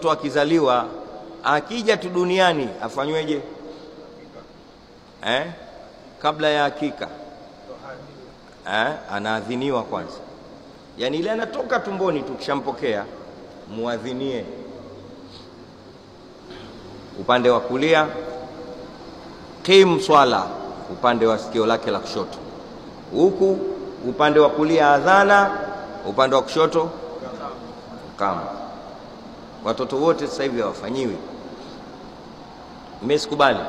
Mtoto akizaliwa akija tu duniani afanyweje? Kabla ya hakika anaadhiniwa kwanza. Yani ile anatoka tumboni tukishampokea muadhinie. Upande wa kulia qim swala, upande wa sikio lake la kushoto. Huku upande wa kulia adhana, upande wa kushoto kama. Watoto wote sasa hivi hawafanyiwi. Mimi sikubali.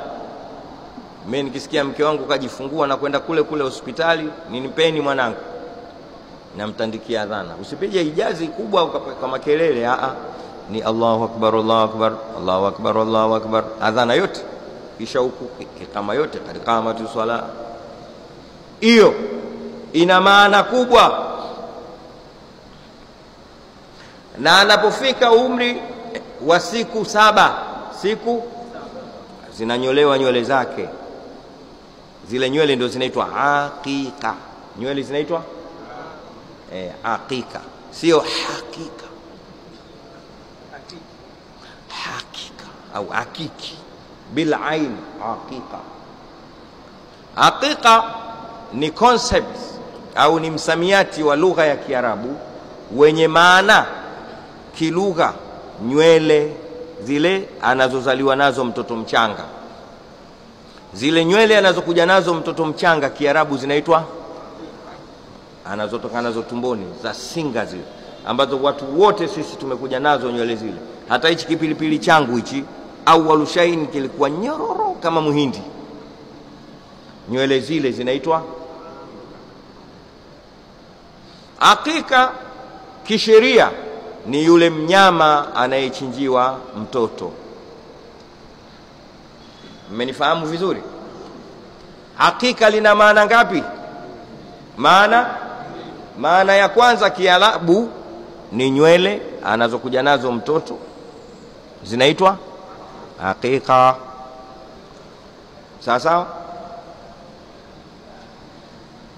Mimi nikisikia mke wangu kajifungua na kwenda kule hospitali, ninipeni mwanangu, namtandikia adhana. Usipige ijazi kubwa kwa makelele, ni Allahu akbar, Allahu akbar, Allahu akbar, Allahu akbar, adhana yote kisha huku kama yote kama tu swala. Hiyo ina maana kubwa. Na anapofika umri wa siku 7, siku zinanyolewa nywele zake. Zile nywele ndio zinaitwa hakika. Nywele zinaitwa hakika, sio hakika. Hakika au hakiki bil ain, hakika. Hakika ni concept au ni msamiati wa lugha ya Kiarabu wenye maana kilugha nywele zile anazozaliwa nazo mtoto mchanga. Zile nywele anazokuja nazo mtoto mchanga Kiarabu zinaitwa, anazotoka nazo tumboni, za singa zile ambazo watu wote sisi tumekuja nazo nywele zile. Hata hichi kipilipili changu hichi au walushaini kilikuwa nyororo kama muhindi. Nywele zile zinaitwa hakika. Kisheria ni yule mnyama anayechinjiwa mtoto. Mmenifahamu vizuri? Hakika lina maana ngapi? Maana ya kwanza Kiarabu ni nywele anazokuja nazo mtoto zinaitwa hakika. Sawa?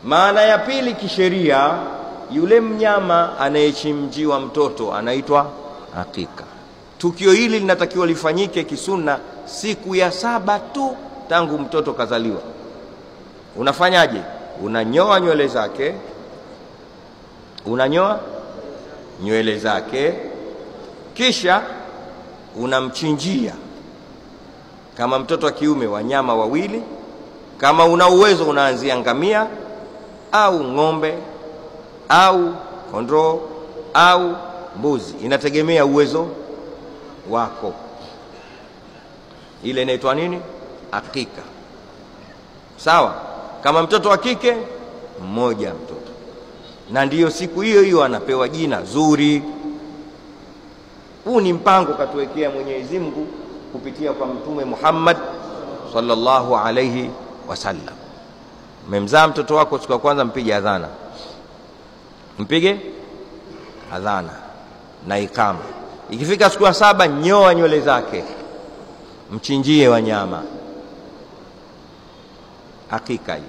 Maana ya pili kisheria, yule mnyama anayechinjiwa mtoto anaitwa hakika. Tukio hili linatakiwa lifanyike kisunna siku ya 7 tu tangu mtoto kazaliwa. Unafanyaje? Unanyoa nywele zake, kisha unamchinjia. Kama mtoto wa kiume wanyama wawili, kama una uwezo unaanzia ngamia au ng'ombe au kondoo au mbuzi, inategemea uwezo wako. Ile inaitwa nini? Hakika. Sawa? Kama mtoto wa kike mmoja mtoto, na ndiyo siku hiyo anapewa jina zuri. Huu ni mpango katuwekea Mwenyezi Mungu kupitia kwa Mtume Muhammad sallallahu alayhi wasallam. Mmemzaa mtoto wako siku ya kwanza, mpige adhana. Mpige adhana na ikama. Ikifika siku ya 7, nyoa nywele zake, mchinjie wanyama. Hakika hii.